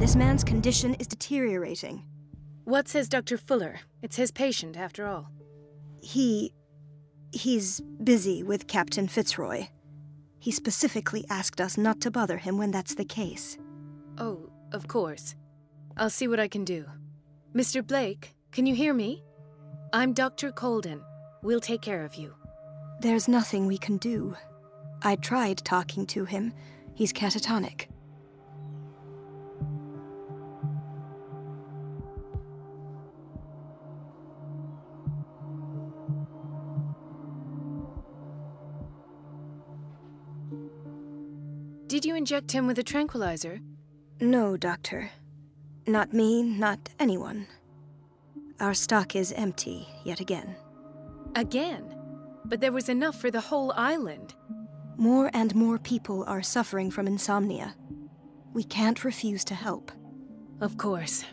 This man's condition is deteriorating. What says Dr. Fuller? It's his patient, after all. He's busy with Captain Fitzroy. He specifically asked us not to bother him when that's the case. Oh, of course. I'll see what I can do. Mr. Blake, can you hear me? I'm Dr. Colden. We'll take care of you. There's nothing we can do. I tried talking to him. He's catatonic. Did you inject him with a tranquilizer? No, Doctor. Not me, not anyone. Our stock is empty, yet again. Again? But there was enough for the whole island. More and more people are suffering from insomnia. We can't refuse to help. Of course.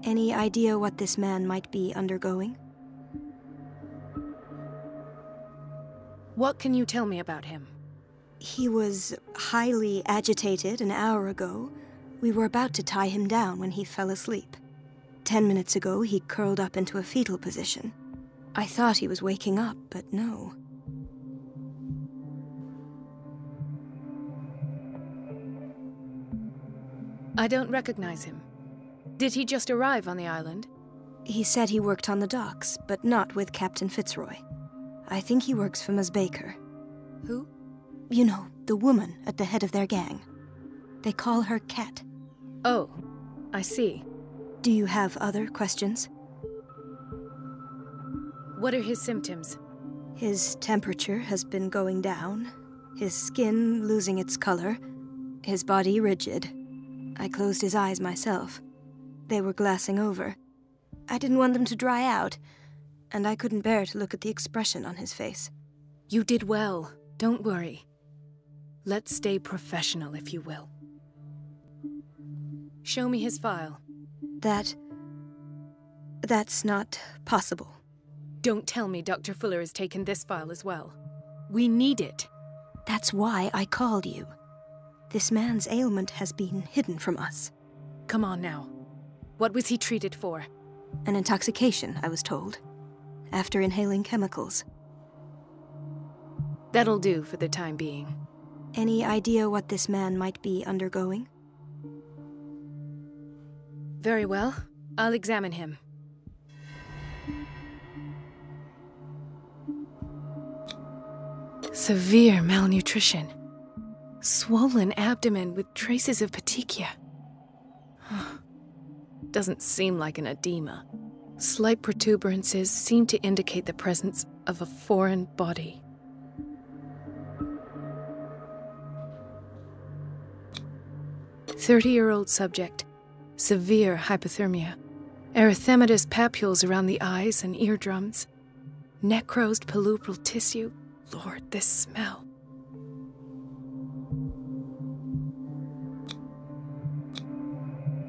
Any idea what this man might be undergoing? What can you tell me about him? He was highly agitated an hour ago. We were about to tie him down when he fell asleep. 10 minutes ago, he curled up into a fetal position. I thought he was waking up, but no. I don't recognize him. Did he just arrive on the island? He said he worked on the docks, but not with Captain Fitzroy. I think he works for Ms. Baker. Who? You know, the woman at the head of their gang. They call her Cat. Oh, I see. Do you have other questions? What are his symptoms? His temperature has been going down, his skin losing its color, his body rigid. I closed his eyes myself. They were glassing over. I didn't want them to dry out, and I couldn't bear to look at the expression on his face. You did well. Don't worry. Let's stay professional, if you will. Show me his file. That's not possible. Don't tell me Dr. Fuller has taken this file as well. We need it. That's why I called you. This man's ailment has been hidden from us. Come on now. What was he treated for? An intoxication, I was told. After inhaling chemicals. That'll do for the time being. Any idea what this man might be undergoing? Very well. I'll examine him. Severe malnutrition. Swollen abdomen with traces of petechia. Doesn't seem like an edema. Slight protuberances seem to indicate the presence of a foreign body. "30-year-old subject. Severe hypothermia. Erythematous papules around the eyes and eardrums. Necrosed palpebral tissue. Lord, this smell.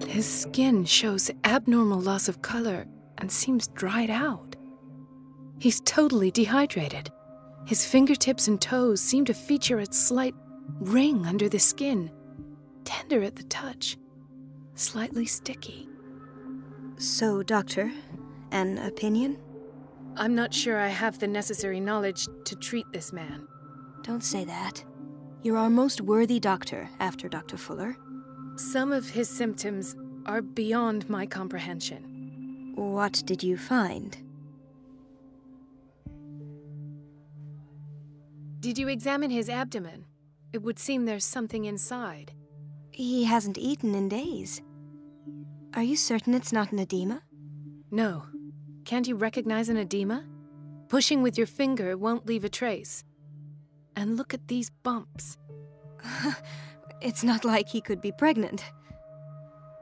His skin shows abnormal loss of color and seems dried out. He's totally dehydrated. His fingertips and toes seem to feature a slight ring under the skin, tender at the touch, slightly sticky. So, Doctor, an opinion? I'm not sure I have the necessary knowledge to treat this man. Don't say that. You're our most worthy doctor after Dr. Fuller. Some of his symptoms are beyond my comprehension. What did you find? Did you examine his abdomen? It would seem there's something inside. He hasn't eaten in days. Are you certain it's not an edema? No. Can't you recognize an edema? Pushing with your finger won't leave a trace. And look at these bumps. It's not like he could be pregnant.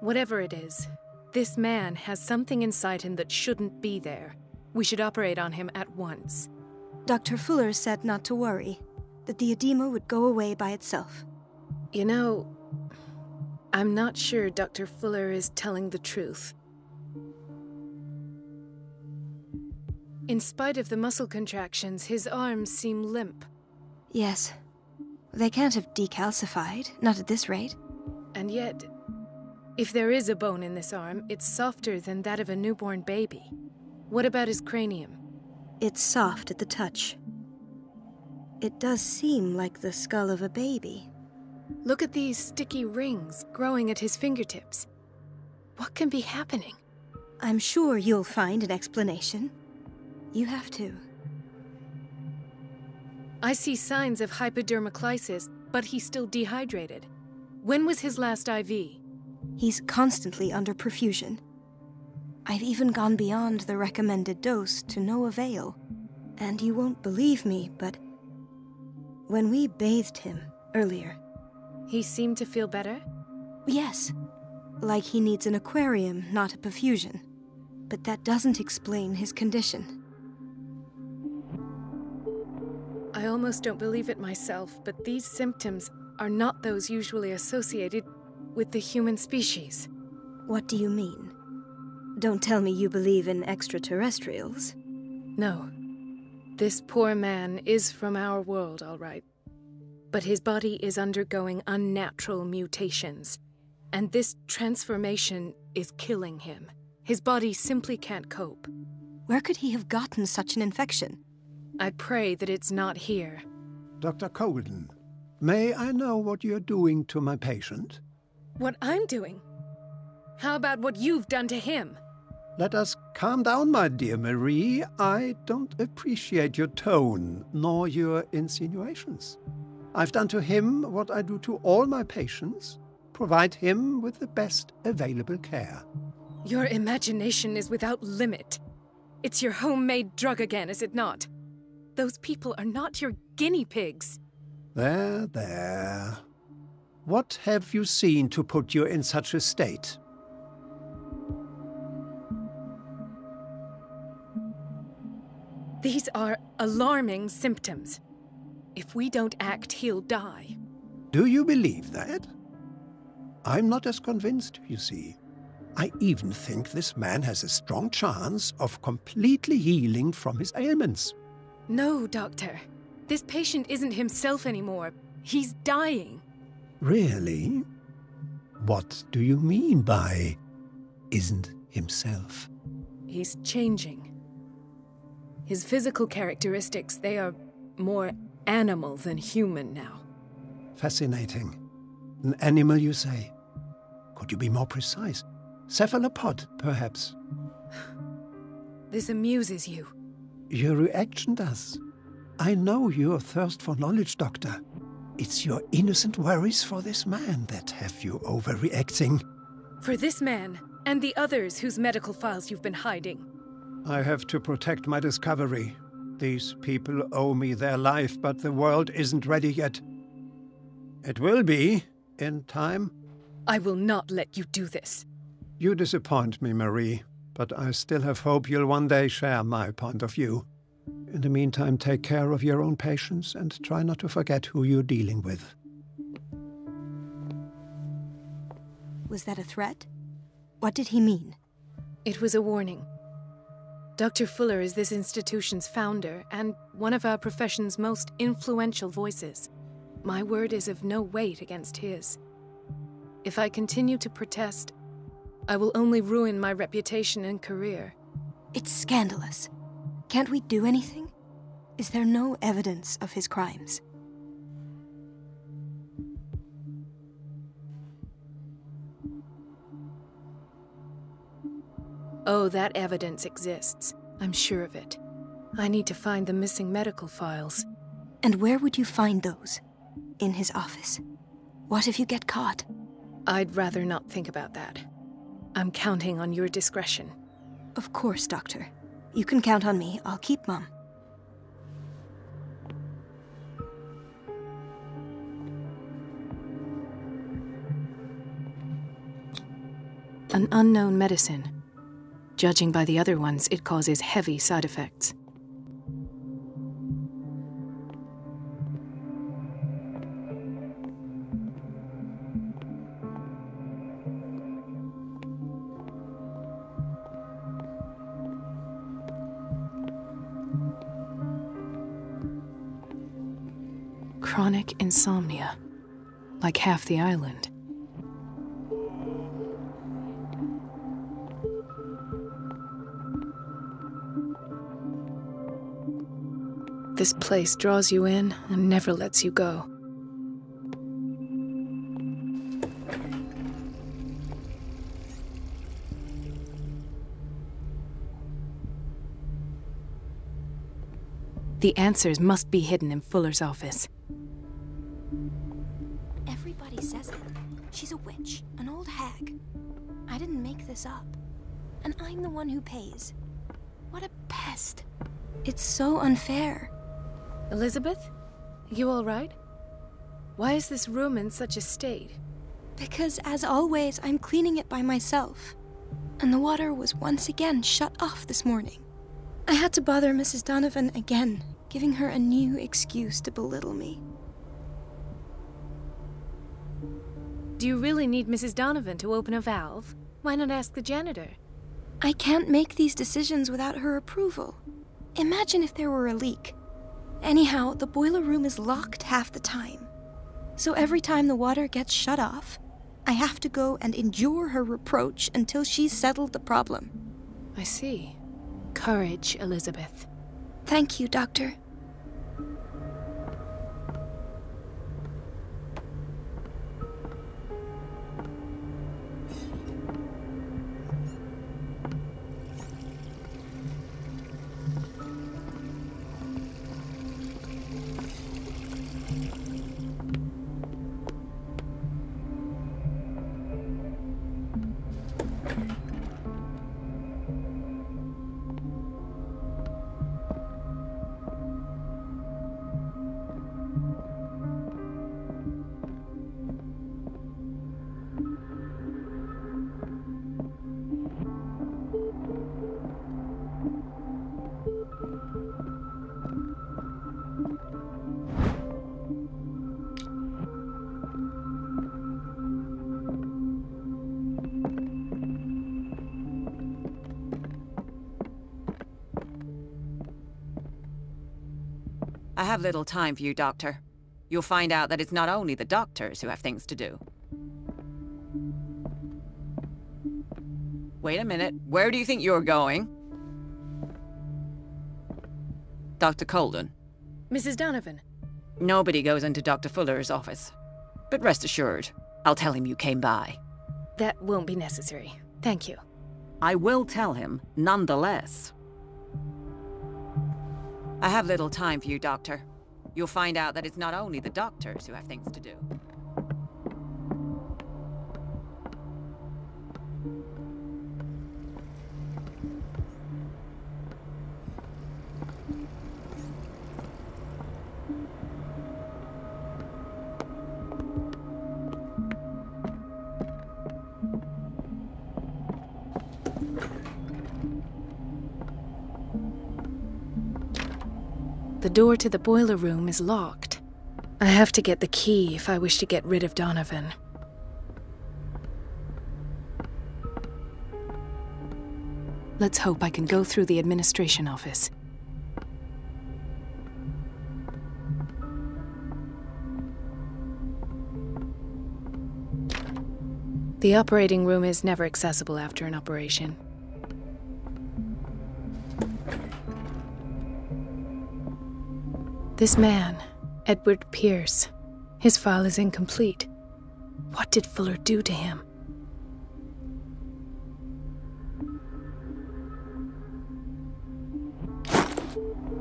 Whatever it is, this man has something inside him that shouldn't be there. We should operate on him at once. Dr. Fuller said not to worry, that the edema would go away by itself. You know, I'm not sure Dr. Fuller is telling the truth. In spite of the muscle contractions, his arms seem limp. Yes. They can't have decalcified, not at this rate. And yet, If there is a bone in this arm, it's softer than that of a newborn baby. What about his cranium? It's soft at the touch. It does seem like the skull of a baby. Look at these sticky rings growing at his fingertips. What can be happening? I'm sure you'll find an explanation. You have to. I see signs of hypodermoclysis, but he's still dehydrated. When was his last IV? He's constantly under perfusion. I've even gone beyond the recommended dose to no avail. And you won't believe me, but when we bathed him earlier... He seemed to feel better? Yes. Like he needs an aquarium, not a perfusion. But that doesn't explain his condition. I almost don't believe it myself, but these symptoms are not those usually associated with the human species. What do you mean? Don't tell me you believe in extraterrestrials. No. This poor man is from our world, all right. But his body is undergoing unnatural mutations, and this transformation is killing him. His body simply can't cope. Where could he have gotten such an infection? I pray that it's not here. Dr. Colden, may I know what you're doing to my patient? What I'm doing? How about what you've done to him? Let us calm down, my dear Marie. I don't appreciate your tone, nor your insinuations. I've done to him what I do to all my patients, provide him with the best available care. Your imagination is without limit. It's your homemade drug again, is it not? Those people are not your guinea pigs. There, there. What have you seen to put you in such a state? These are alarming symptoms. If we don't act, he'll die. Do you believe that? I'm not as convinced, you see. I even think this man has a strong chance of completely healing from his ailments. No, Doctor. This patient isn't himself anymore. He's dying. Really? What do you mean by isn't himself? He's changing. His physical characteristics, they are more animal than human now. Fascinating. An animal, you say? Could you be more precise? Cephalopod, perhaps? This amuses you. Your reaction does. I know your thirst for knowledge, Doctor. It's your innocent worries for this man that have you overreacting. For this man, and the others whose medical files you've been hiding. I have to protect my discovery. These people owe me their life, but the world isn't ready yet. It will be, in time. I will not let you do this. You disappoint me, Marie, but I still have hope you'll one day share my point of view. In the meantime, take care of your own patients and try not to forget who you're dealing with. Was that a threat? What did he mean? It was a warning. Dr. Fuller is this institution's founder and one of our profession's most influential voices. My word is of no weight against his. If I continue to protest, I will only ruin my reputation and career. It's scandalous. Can't we do anything? Is there no evidence of his crimes? Oh, that evidence exists. I'm sure of it. I need to find the missing medical files. And where would you find those? In his office? What if you get caught? I'd rather not think about that. I'm counting on your discretion. Of course, Doctor. You can count on me. I'll keep Mum. An unknown medicine. Judging by the other ones, it causes heavy side effects. Chronic insomnia, like half the island. This place draws you in and never lets you go. The answers must be hidden in Fuller's office. Everybody says it. She's a witch, an old hag. I didn't make this up. And I'm the one who pays. What a pest. It's so unfair. Elizabeth? You all right? Why is this room in such a state? Because, as always, I'm cleaning it by myself. And the water was once again shut off this morning. I had to bother Mrs. Donovan again, giving her a new excuse to belittle me. Do you really need Mrs. Donovan to open a valve? Why not ask the janitor? I can't make these decisions without her approval. Imagine if there were a leak. Anyhow, the boiler room is locked half the time. So every time the water gets shut off, I have to go and endure her reproach until she's settled the problem. I see. Courage, Elizabeth. Thank you, Doctor. I have little time for you, Doctor. You'll find out that it's not only the doctors who have things to do. Wait a minute. Where do you think you're going? Dr. Colden. Mrs. Donovan. Nobody goes into Dr. Fuller's office. But rest assured, I'll tell him you came by. That won't be necessary. Thank you. I will tell him, nonetheless. I have little time for you, Doctor. You'll find out that it's not only the doctors who have things to do. The door to the boiler room is locked. I have to get the key if I wish to get rid of Donovan. Let's hope I can go through the administration office. The operating room is never accessible after an operation. This man, Edward Pирsa, his file is incomplete. What did Fuller do to him?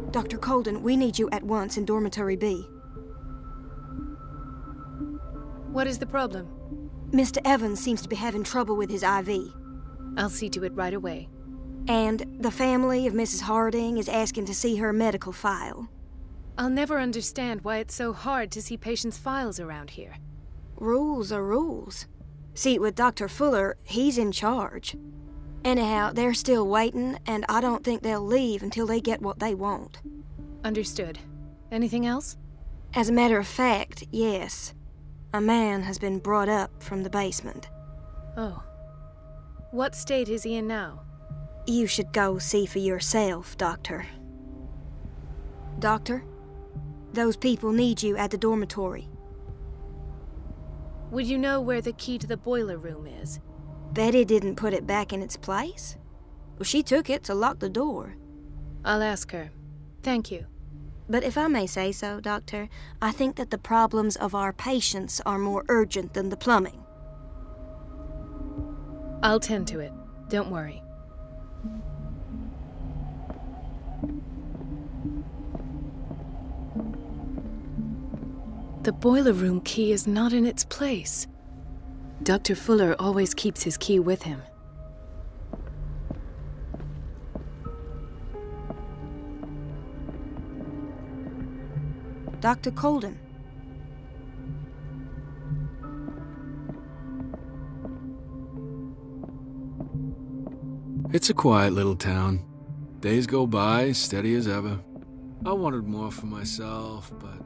Dr. Colden, we need you at once in Dormitory B. What is the problem? Mr. Evans seems to be having trouble with his IV. I'll see to it right away. And the family of Mrs. Harding is asking to see her medical file. I'll never understand why it's so hard to see patients' files around here. Rules are rules. See, with Dr. Fuller, he's in charge. Anyhow, they're still waiting, and I don't think they'll leave until they get what they want. Understood. Anything else? As a matter of fact, yes. A man has been brought up from the basement. Oh. What state is he in now? You should go see for yourself, Doctor. Doctor? Those people need you at the dormitory. Would you know where the key to the boiler room is? Betty didn't put it back in its place. Well, she took it to lock the door. I'll ask her. Thank you. But if I may say so, Doctor, I think that the problems of our patients are more urgent than the plumbing. I'll tend to it. Don't worry. The boiler room key is not in its place. Dr. Fuller always keeps his key with him. Dr. Colden. It's a quiet little town. Days go by, steady as ever. I wanted more for myself, but...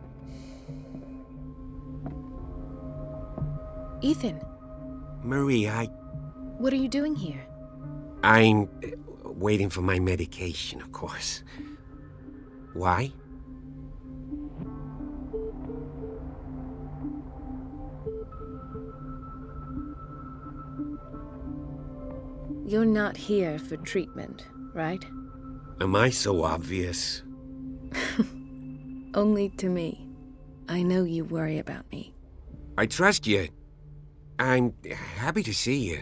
Ethan. Marie, What are you doing here? I'm waiting for my medication, of course. Why? You're not here for treatment, right? Am I so obvious? Only to me. I know you worry about me. I trust you. I'm happy to see you.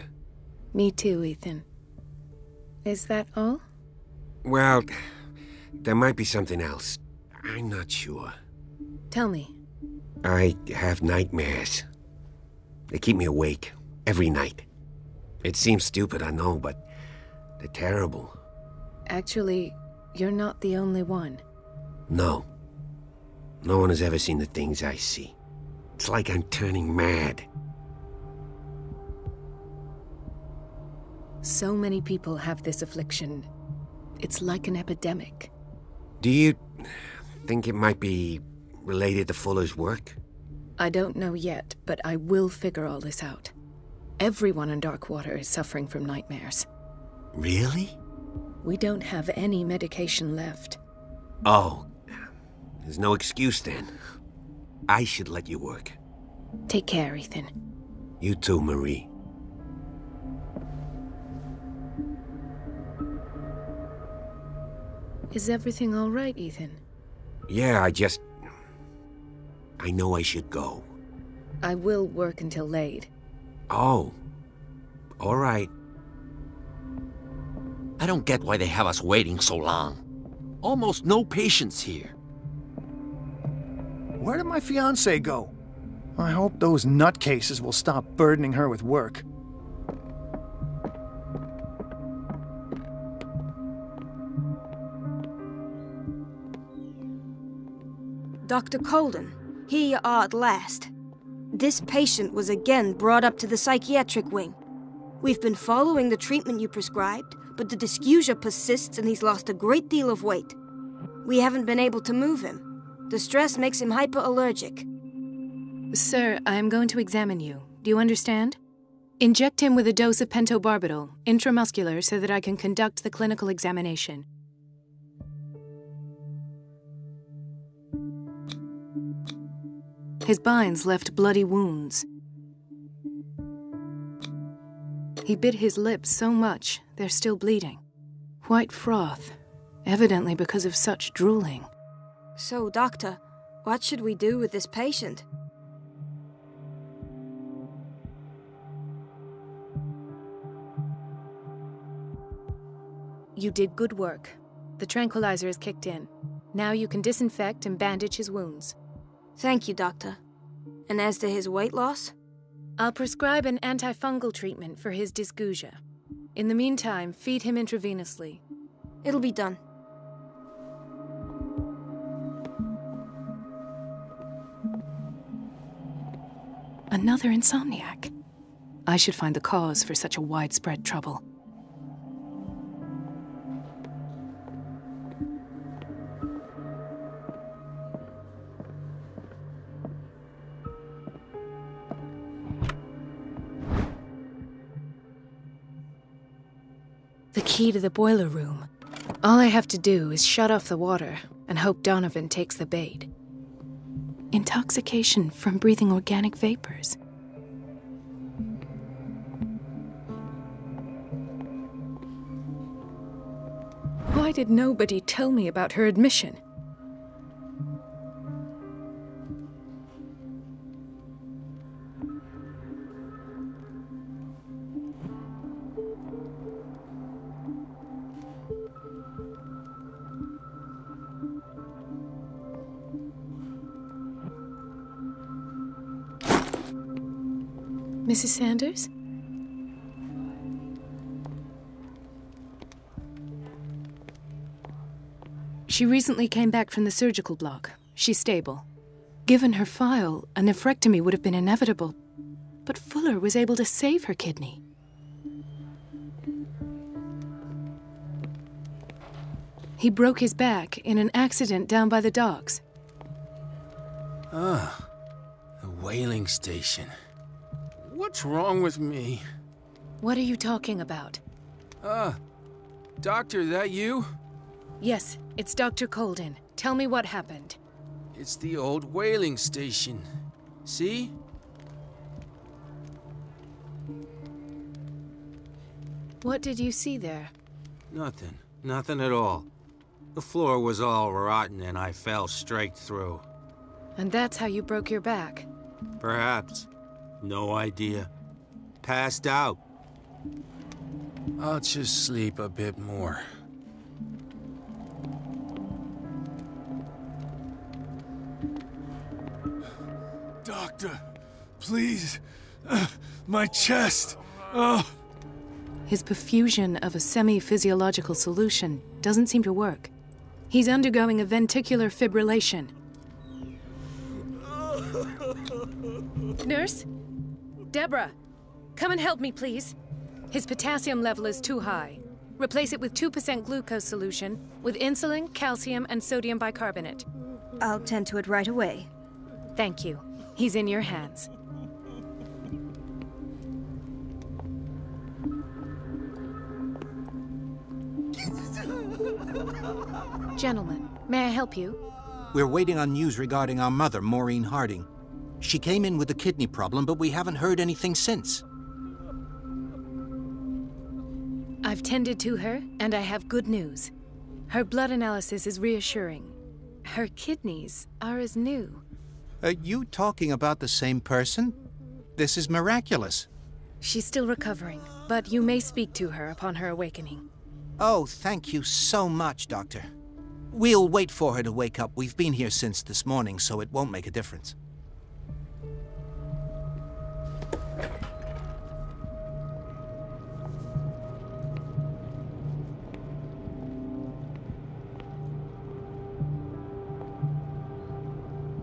Me too, Ethan. Is that all? Well, there might be something else. I'm not sure. Tell me. I have nightmares. They keep me awake every night. It seems stupid, I know, but they're terrible. Actually, you're not the only one. No. No one has ever seen the things I see. It's like I'm turning mad. So many people have this affliction. It's like an epidemic. Do you think it might be related to Fuller's work? I don't know yet, but I will figure all this out. Everyone in Darkwater is suffering from nightmares. Really? We don't have any medication left. Oh, there's no excuse then. I should let you work. Take care, Ethan. You too, Marie. Is everything all right, Ethan? Yeah, I know I should go. I will work until late. Oh, all right. I don't get why they have us waiting so long. Almost no patients here. Where did my fiancée go? I hope those nutcases will stop burdening her with work. Dr. Colden, here you are at last. This patient was again brought up to the psychiatric wing. We've been following the treatment you prescribed, but the dysgeusia persists and he's lost a great deal of weight. We haven't been able to move him. The stress makes him hyperallergic. Sir, I am going to examine you. Do you understand? Inject him with a dose of pentobarbital, intramuscular, so that I can conduct the clinical examination. His binds left bloody wounds. He bit his lips so much, they're still bleeding. White froth, evidently because of such drooling. So, Doctor, what should we do with this patient? You did good work. The tranquilizer is kicked in. Now you can disinfect and bandage his wounds. Thank you, Doctor. And as to his weight loss? I'll prescribe an antifungal treatment for his dysgeusia. In the meantime, feed him intravenously. It'll be done. Another insomniac. I should find the cause for such a widespread trouble. The key to the boiler room. All I have to do is shut off the water and hope Donovan takes the bait. Intoxication from breathing organic vapors. Why did nobody tell me about her admission? Mrs. Sanders? She recently came back from the surgical block. She's stable. Given her file, a nephrectomy would have been inevitable, but Fuller was able to save her kidney. He broke his back in an accident down by the docks. Ah, the whaling station. What's wrong with me? What are you talking about? Doctor, that you? Yes, it's Dr. Colden. Tell me what happened. It's the old whaling station. See? What did you see there? Nothing. Nothing at all. The floor was all rotten and I fell straight through. And that's how you broke your back? Perhaps. No idea. Passed out. I'll just sleep a bit more. Doctor, please. My chest. Oh. His perfusion of a semi-physiological solution doesn't seem to work. He's undergoing a ventricular fibrillation. Nurse? Deborah, come and help me, please. His potassium level is too high. Replace it with 2% glucose solution with insulin, calcium, and sodium bicarbonate. I'll tend to it right away. Thank you. He's in your hands. Gentlemen, may I help you? We're waiting on news regarding our mother, Maureen Harding. She came in with a kidney problem, but we haven't heard anything since. I've tended to her, and I have good news. Her blood analysis is reassuring. Her kidneys are as new. Are you talking about the same person? This is miraculous. She's still recovering, but you may speak to her upon her awakening. Oh, thank you so much, Doctor. We'll wait for her to wake up. We've been here since this morning, so it won't make a difference.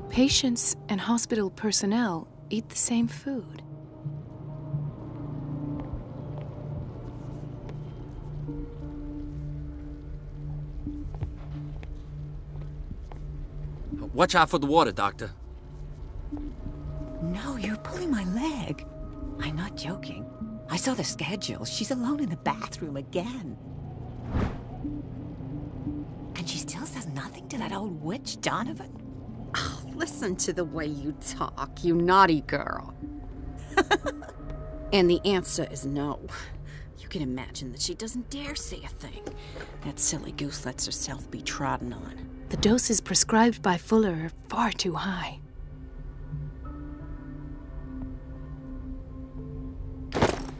Patients and hospital personnel eat the same food. Watch out for the water, Doctor. No, you're pulling my leg. I'm not joking. I saw the schedule. She's alone in the bathroom again. And she still says nothing to that old witch, Donovan? Oh, listen to the way you talk, you naughty girl. And the answer is no. You can imagine that she doesn't dare say a thing. That silly goose lets herself be trodden on. The doses prescribed by Fuller are far too high.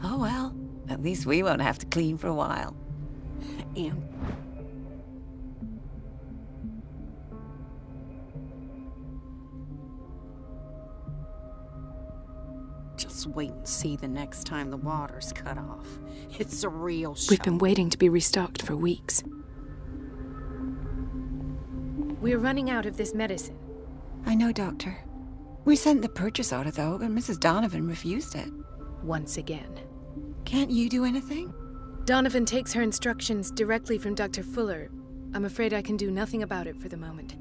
Oh well, at least we won't have to clean for a while. And just wait and see the next time the water's cut off. It's a real show. We've been waiting to be restocked for weeks. We're running out of this medicine. I know, Doctor. We sent the purchase order, though, and Mrs. Donovan refused it. Once again. Can't you do anything? Donovan takes her instructions directly from Dr. Fuller. I'm afraid I can do nothing about it for the moment.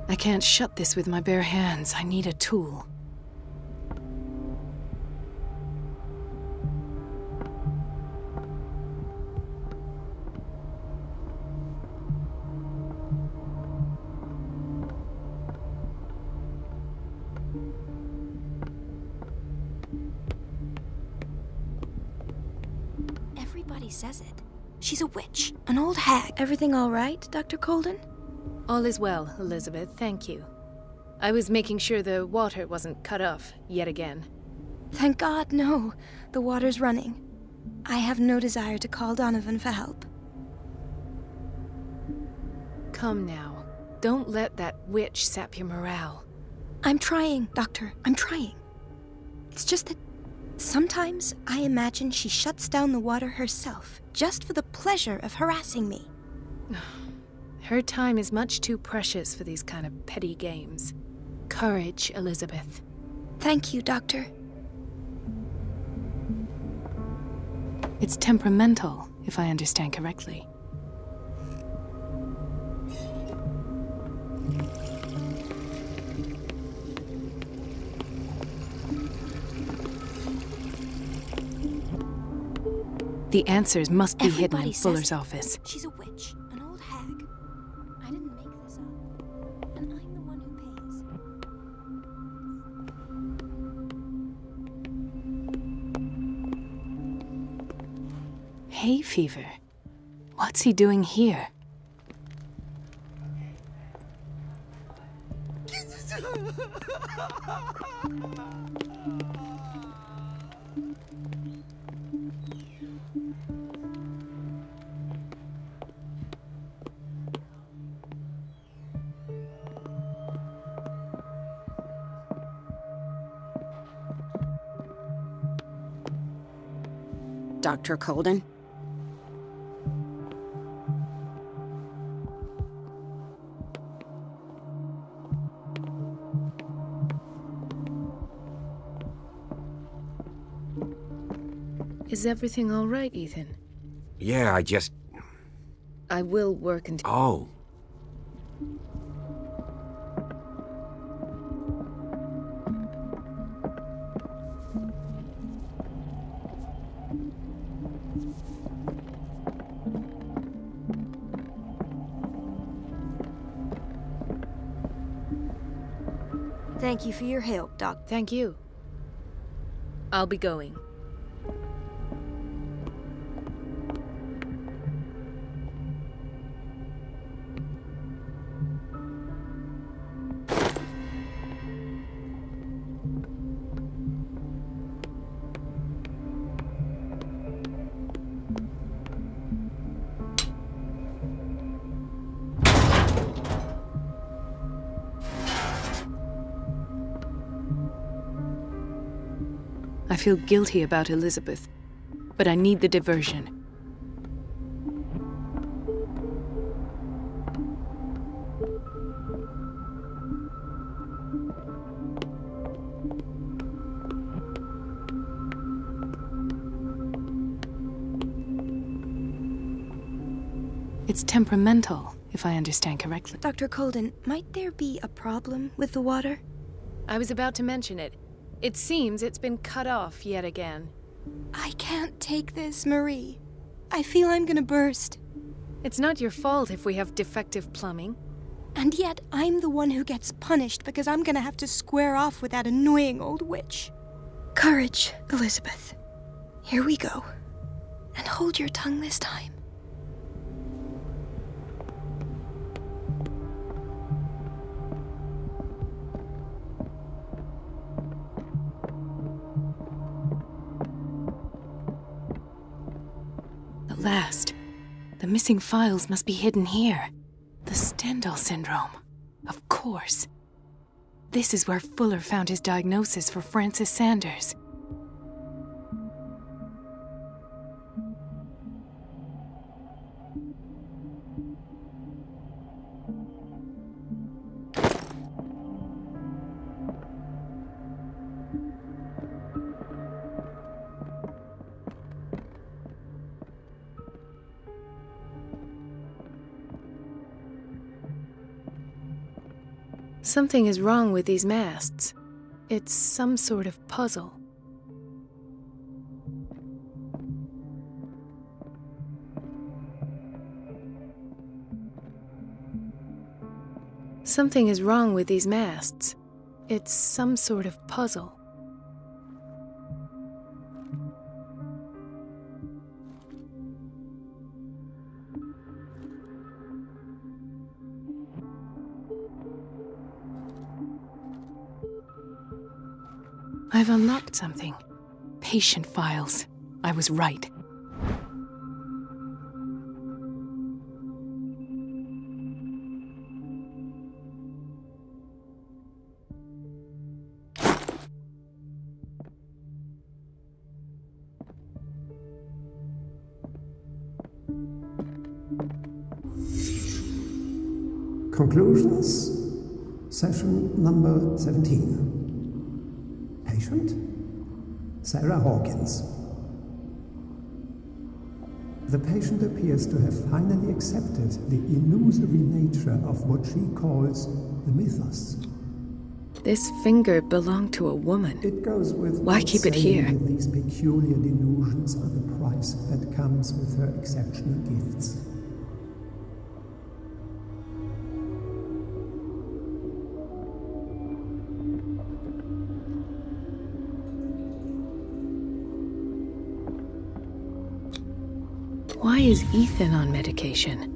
I can't shut this with my bare hands. I need a tool. Everybody says it. She's a witch, an old hag. Everything all right, Dr. Colden? All is well, Elizabeth, thank you. I was making sure the water wasn't cut off yet again. Thank God, no. The water's running. I have no desire to call Donovan for help. Come now. Don't let that witch sap your morale. I'm trying, Doctor. I'm trying. It's just that sometimes I imagine she shuts down the water herself, just for the pleasure of harassing me. Her time is much too precious for these kind of petty games. Courage, Elizabeth. Thank you, Doctor. It's temperamental, if I understand correctly. The answers must be hidden in Fuller's office. She's a witch, an old hag. I didn't make this up, and I'm the one who pays. Hay fever? What's he doing here? Dr. Colden? Is everything all right, Ethan? Yeah, I will work until... Oh. Thank you for your help, Doc. Thank you. I'll be going. I feel guilty about Elizabeth, but I need the diversion. It's temperamental, if I understand correctly. Dr. Colden, might there be a problem with the water? I was about to mention it. It seems it's been cut off yet again. I can't take this, Marie. I feel I'm gonna burst. It's not your fault if we have defective plumbing. And yet, I'm the one who gets punished because I'm gonna have to square off with that annoying old witch. Courage, Elizabeth. Here we go. And hold your tongue this time. Last. The missing files must be hidden here. The Stendhal syndrome. Of course. This is where Fuller found his diagnosis for Francis Sanders. Something is wrong with these masts. It's some sort of puzzle. Something is wrong with these masts. It's some sort of puzzle. I've unlocked something. Patient files. I was right. Conclusions, session number 17. Patient, Sarah Hawkins. The patient appears to have finally accepted the illusory nature of what she calls the mythos. This finger belonged to a woman. It goes with why keep it here? That these peculiar delusions are the price that comes with her exceptional gifts. Why is Ethan on medication?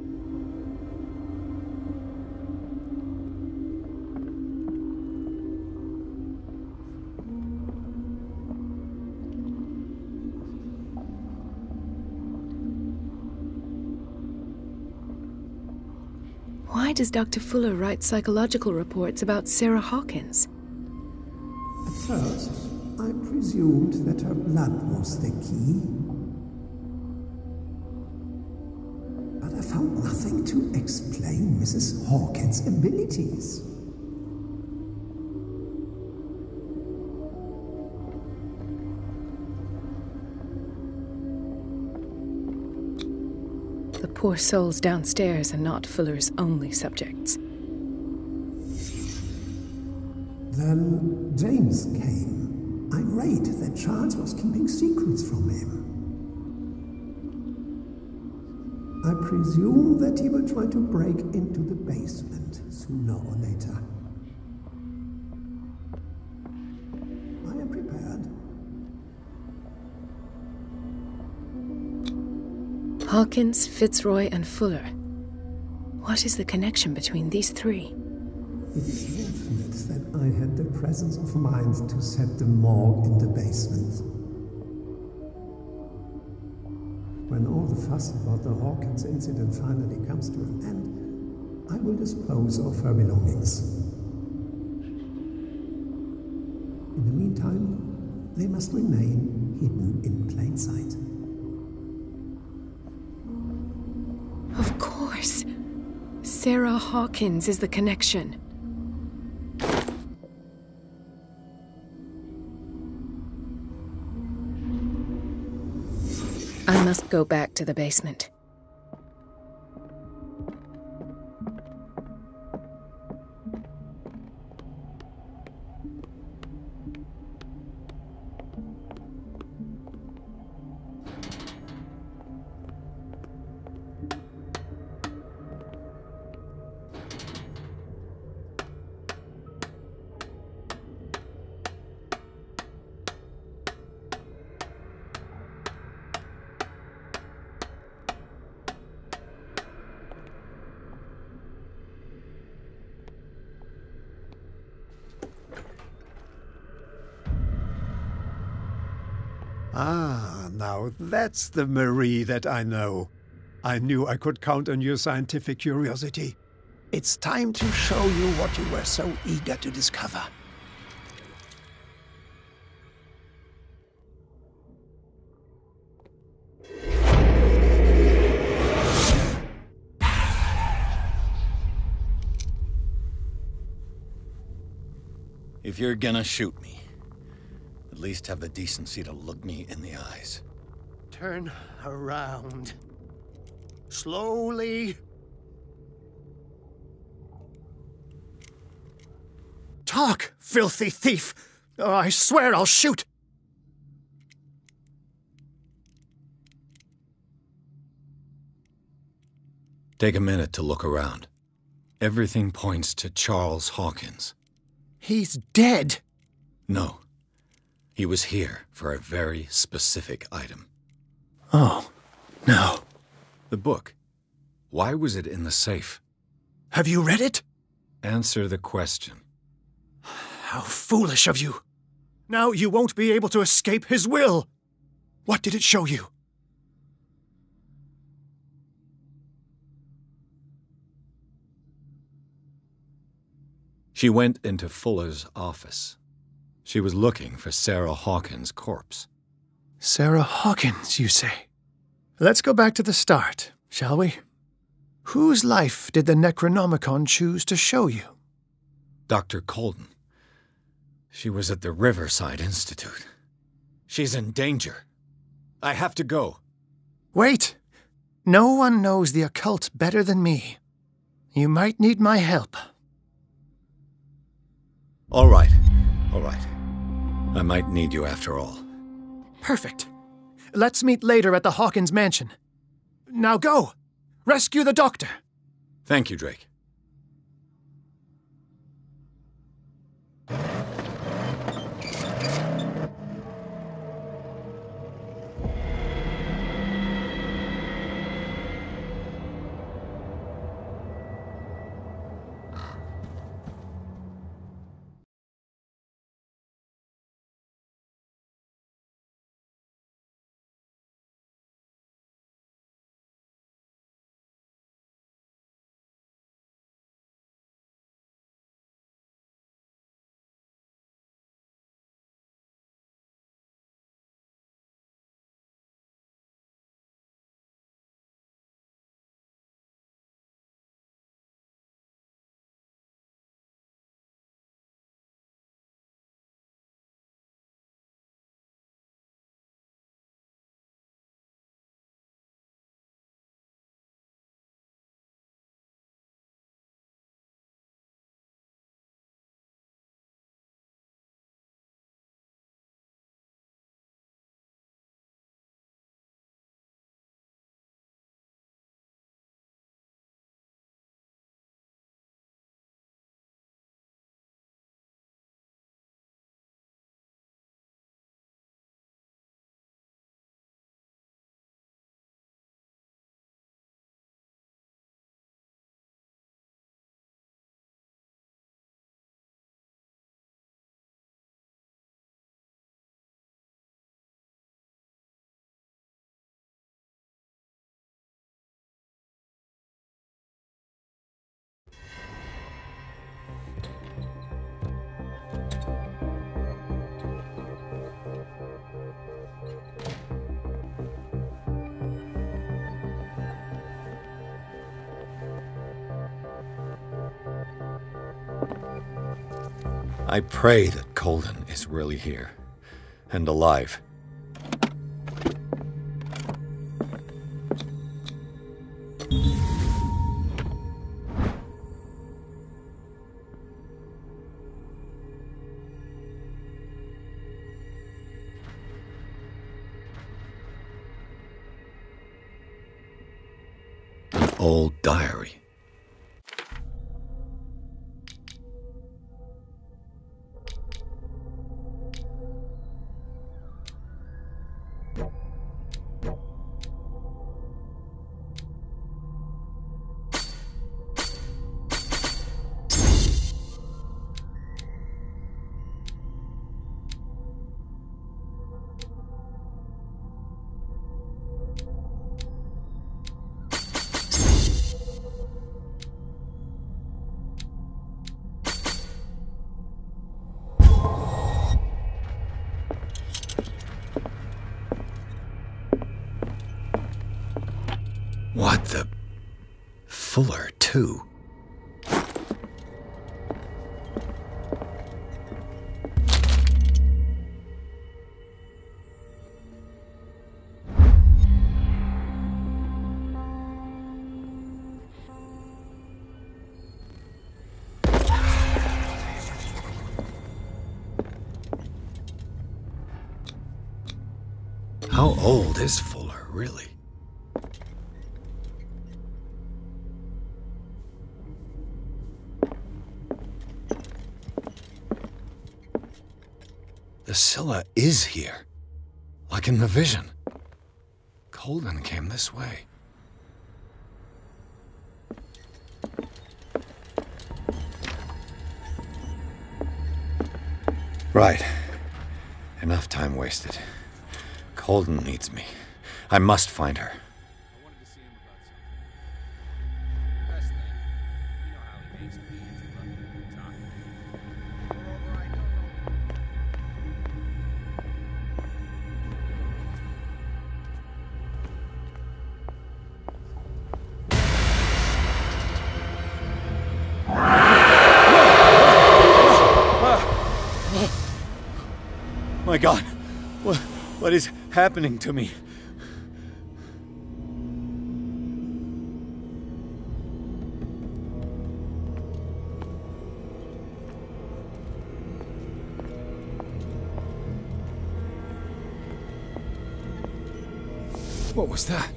Why does Dr. Fuller write psychological reports about Sarah Hawkins? At first, I presumed that her blood was the key. But I found nothing to explain Mrs. Hawkins' abilities. The poor souls downstairs are not Fuller's only subjects. Then James came, irate that Charles was keeping secrets from him. I presume that he will try to break into the basement sooner or later. I am prepared. Hawkins, Fitzroy, and Fuller. What is the connection between these three? It is fortunate that I had the presence of mind to set the morgue in the basement. When all the fuss about the Hawkins incident finally comes to an end, I will dispose of her belongings. In the meantime, they must remain hidden in plain sight. Of course. Sarah Hawkins is the connection. I must go back to the basement. Ah, now that's the Marie that I know. I knew I could count on your scientific curiosity. It's time to show you what you were so eager to discover. If you're gonna shoot me, at least have the decency to look me in the eyes. Turn around. Slowly. Talk, filthy thief! Oh, I swear I'll shoot! Take a minute to look around. Everything points to Charles Hawkins. He's dead! No. He was here for a very specific item. Oh, no. The book. Why was it in the safe? Have you read it? Answer the question. How foolish of you. Now you won't be able to escape his will. What did it show you? She went into Fuller's office. She was looking for Sarah Hawkins' corpse. Sarah Hawkins, you say? Let's go back to the start, shall we? Whose life did the Necronomicon choose to show you? Dr. Colden. She was at the Riverside Institute. She's in danger. I have to go. Wait. No one knows the occult better than me. You might need my help. All right. All right. I might need you after all. Perfect. Let's meet later at the Hawkins mansion. Now go! Rescue the doctor! Thank you, Drake. I pray that Colden is really here and alive. An old diary. What the... Fuller, too. How old is Fuller, really? The Scylla is here, like in the vision. Colden came this way. Right. Enough time wasted. Colden needs me. I must find her. My God, what is happening to me? What was that?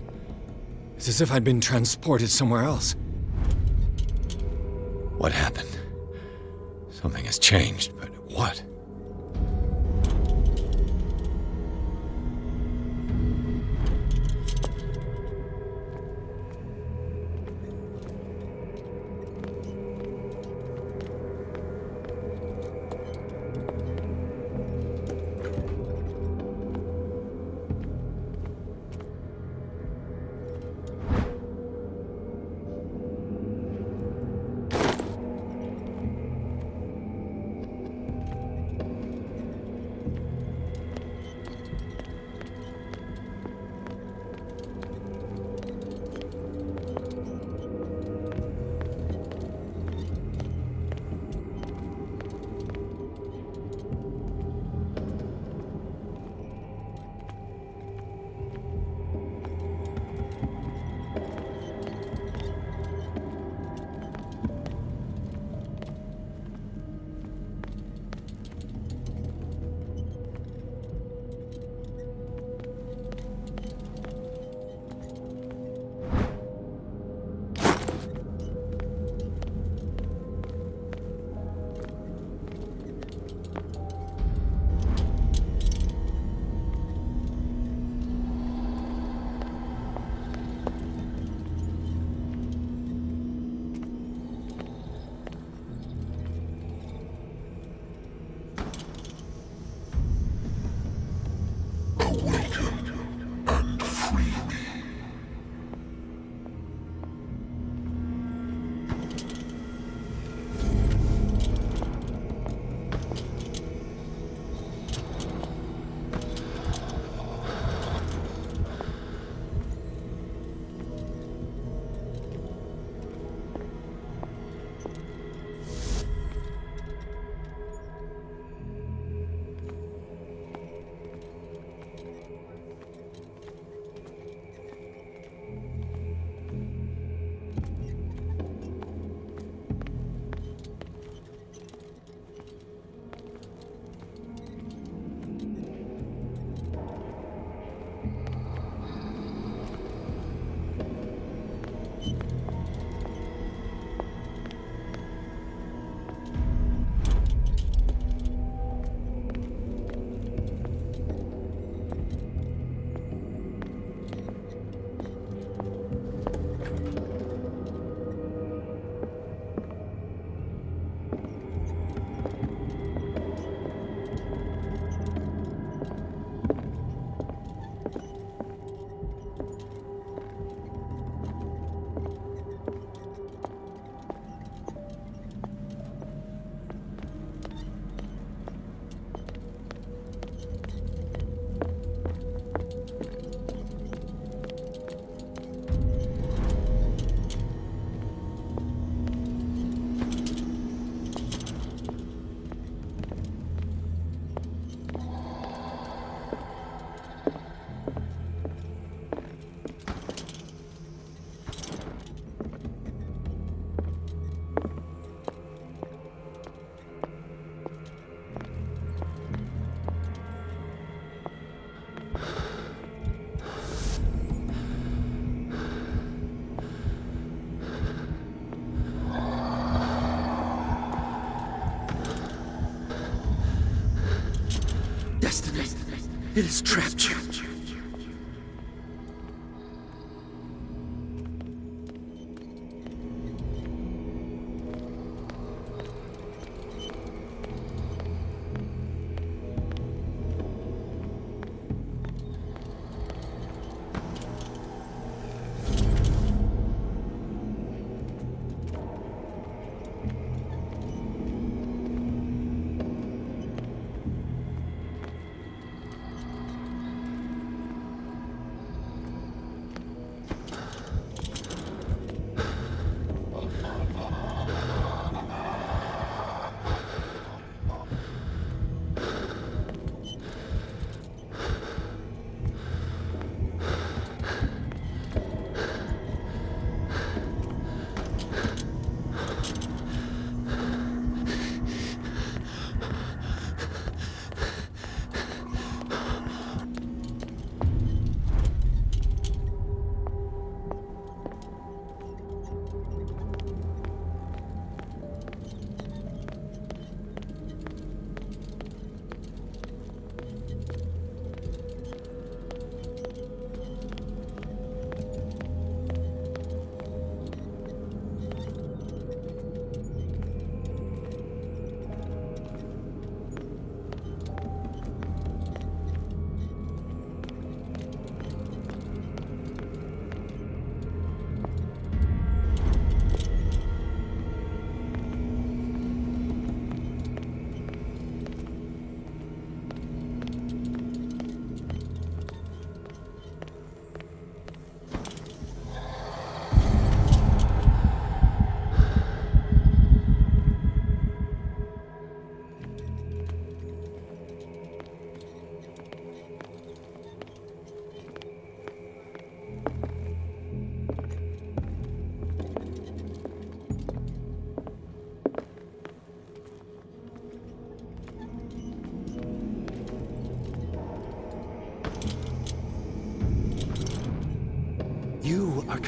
It's as if I'd been transported somewhere else. What happened? Something has changed, but what? Destiny. It has trapped you.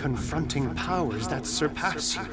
confronting powers that surpass you.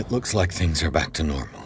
It looks like things are back to normal.